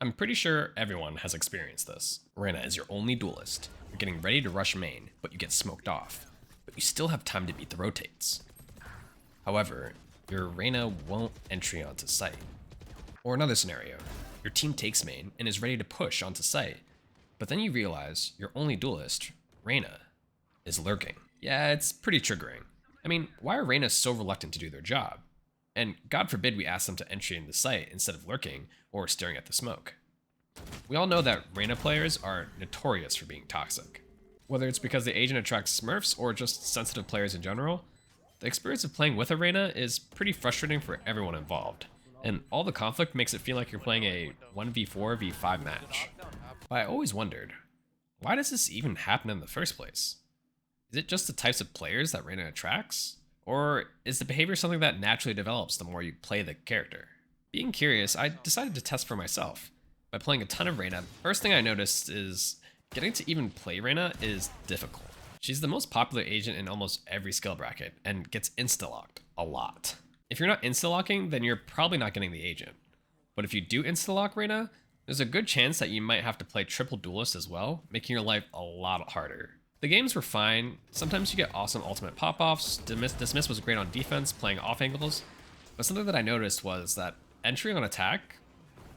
I'm pretty sure everyone has experienced this. Reyna is your only duelist. You're getting ready to rush main, but you get smoked off. But you still have time to beat the rotates. However, your Reyna won't entry onto site. Or another scenario, your team takes main and is ready to push onto site, but then you realize your only duelist, Reyna, is lurking. Yeah, it's pretty triggering. I mean, why are Reyna so reluctant to do their job? And God forbid we ask them to entry in the site instead of lurking or staring at the smoke. We all know that Reyna players are notorious for being toxic. Whether it's because the agent attracts smurfs or just sensitive players in general, the experience of playing with a Reyna is pretty frustrating for everyone involved, and all the conflict makes it feel like you're playing a 1v4v5 match. But I always wondered, why does this even happen in the first place? Is it just the types of players that Reyna attracts? Or is the behavior something that naturally develops the more you play the character? Being curious, I decided to test for myself. By playing a ton of Reyna, first thing I noticed is getting to even play Reyna is difficult. She's the most popular agent in almost every skill bracket and gets insta-locked a lot. If you're not insta-locking, then you're probably not getting the agent. But if you do insta-lock Reyna, there's a good chance that you might have to play triple duelist as well, making your life a lot harder. The games were fine. Sometimes you get awesome ultimate pop-offs. Dismiss was great on defense, playing off angles. But something that I noticed was that entry on attack,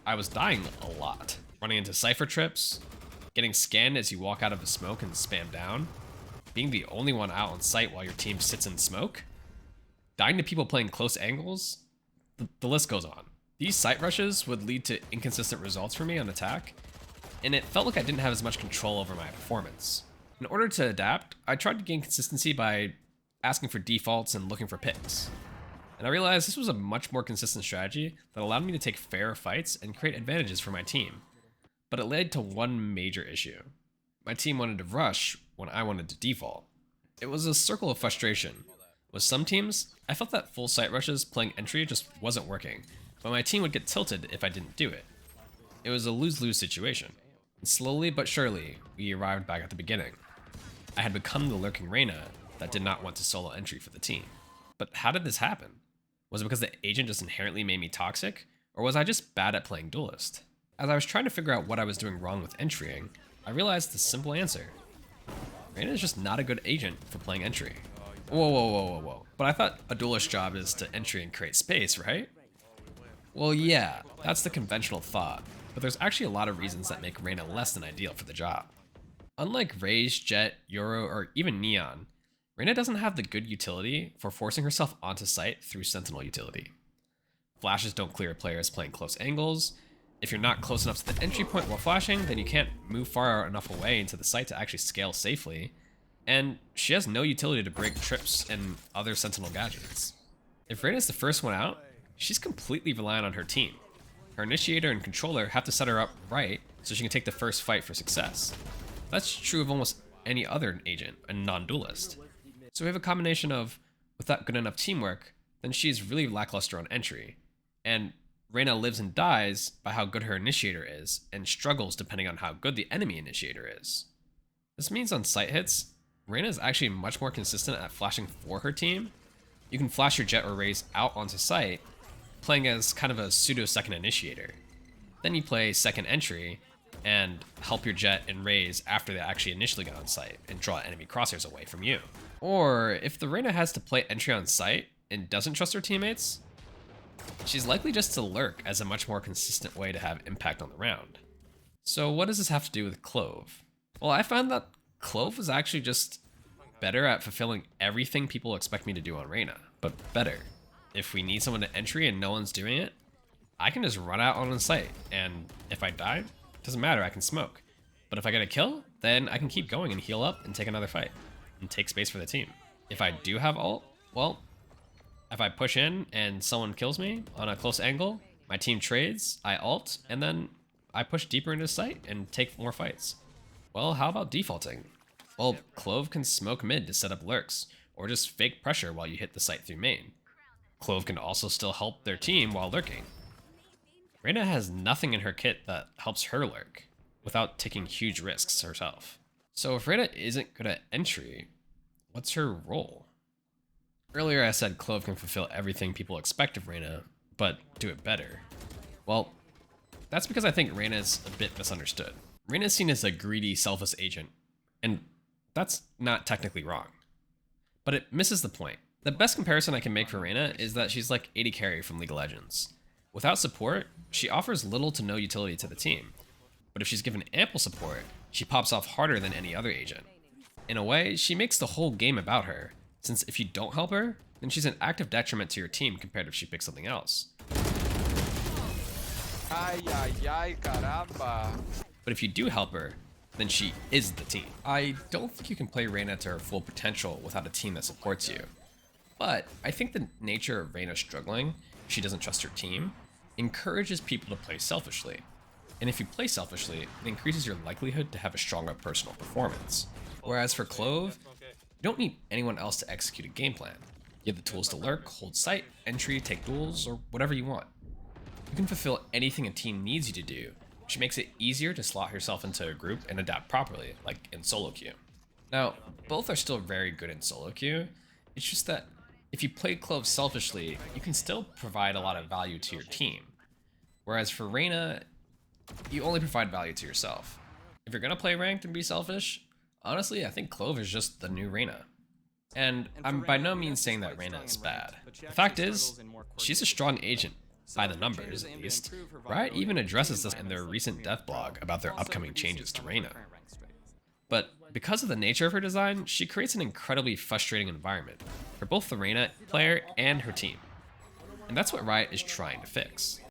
I was dying a lot. Running into cypher trips, getting scanned as you walk out of a smoke and spam down, being the only one out on site while your team sits in smoke, dying to people playing close angles, the list goes on. These site rushes would lead to inconsistent results for me on attack, and it felt like I didn't have as much control over my performance. In order to adapt, I tried to gain consistency by asking for defaults and looking for picks. And I realized this was a much more consistent strategy that allowed me to take fairer fights and create advantages for my team. But it led to one major issue. My team wanted to rush when I wanted to default. It was a circle of frustration. With some teams, I felt that full site rushes playing entry just wasn't working, but my team would get tilted if I didn't do it. It was a lose-lose situation. And slowly but surely, we arrived back at the beginning. I had become the lurking Reyna that did not want to solo entry for the team. But how did this happen? Was it because the agent just inherently made me toxic, or was I just bad at playing duelist? As I was trying to figure out what I was doing wrong with entrying, I realized the simple answer. Reyna is just not a good agent for playing entry. Whoa. But I thought a duelist job is to entry and create space, right? Well, yeah, that's the conventional thought, but there's actually a lot of reasons that make Reyna less than ideal for the job. Unlike Raze, Jet, Euro, or even Neon, Reyna doesn't have the good utility for forcing herself onto site through Sentinel utility. Flashes don't clear players playing close angles. If you're not close enough to the entry point while flashing, then you can't move far enough away into the site to actually scale safely. And she has no utility to break trips and other Sentinel gadgets. If Reyna's the first one out, she's completely reliant on her team. Her initiator and controller have to set her up right so she can take the first fight for success. That's true of almost any other agent, a non-duelist. So we have a combination of, without good enough teamwork, then she's really lackluster on entry, and Reyna lives and dies by how good her initiator is, and struggles depending on how good the enemy initiator is. This means on site hits, Reyna is actually much more consistent at flashing for her team. You can flash your Jet or Raze out onto site, playing as kind of a pseudo-second initiator. Then you play second entry, and help your Jet and Raze after they actually initially get on site, and draw enemy crosshairs away from you. Or, if the Reyna has to play entry on site, and doesn't trust her teammates, she's likely just to lurk as a much more consistent way to have impact on the round. So what does this have to do with Clove? Well, I found that Clove was actually just better at fulfilling everything people expect me to do on Reyna, but better. If we need someone to entry and no one's doing it, I can just run out on the site, and if I die, doesn't matter, I can smoke. But if I get a kill, then I can keep going and heal up and take another fight, and take space for the team. If I do have ult, well, if I push in and someone kills me on a close angle, my team trades, I ult, and then I push deeper into site and take more fights. Well, how about defaulting? Well, Clove can smoke mid to set up lurks, or just fake pressure while you hit the site through main. Clove can also still help their team while lurking. Reyna has nothing in her kit that helps her lurk, without taking huge risks herself. So if Reyna isn't good at entry, what's her role? Earlier I said Clove can fulfill everything people expect of Reyna, but do it better. Well, That's because I think Reyna is a bit misunderstood. Reyna is seen as a greedy, selfless agent, and that's not technically wrong. But it misses the point. The best comparison I can make for Reyna is that she's like AD carry from League of Legends. Without support, she offers little to no utility to the team. But if she's given ample support, she pops off harder than any other agent. In a way, she makes the whole game about her, since if you don't help her, then she's an active detriment to your team compared if she picks something else. Ay, ay, ay, caramba. But if you do help her, then she is the team. I don't think you can play Reyna to her full potential without a team that supports you. But I think the nature of Reyna struggling, if she doesn't trust her team, encourages people to play selfishly. And if you play selfishly, it increases your likelihood to have a stronger personal performance. Whereas for Clove, you don't need anyone else to execute a game plan. You have the tools to lurk, hold sight, entry, take duels, or whatever you want. You can fulfill anything a team needs you to do, which makes it easier to slot yourself into a group and adapt properly, like in solo queue. Now, both are still very good in solo queue. It's just that if you play Clove selfishly, you can still provide a lot of value to your team. Whereas for Reyna, you only provide value to yourself. If you're gonna play ranked and be selfish, honestly, I think Clove is just the new Reyna. And I'm by no means saying that Reyna is bad. The fact is, she's a strong agent, by the numbers at least. Riot even addresses this in their recent dev blog about their upcoming changes to Reyna. But because of the nature of her design, she creates an incredibly frustrating environment for both the Reyna player and her team. And that's what Riot is trying to fix.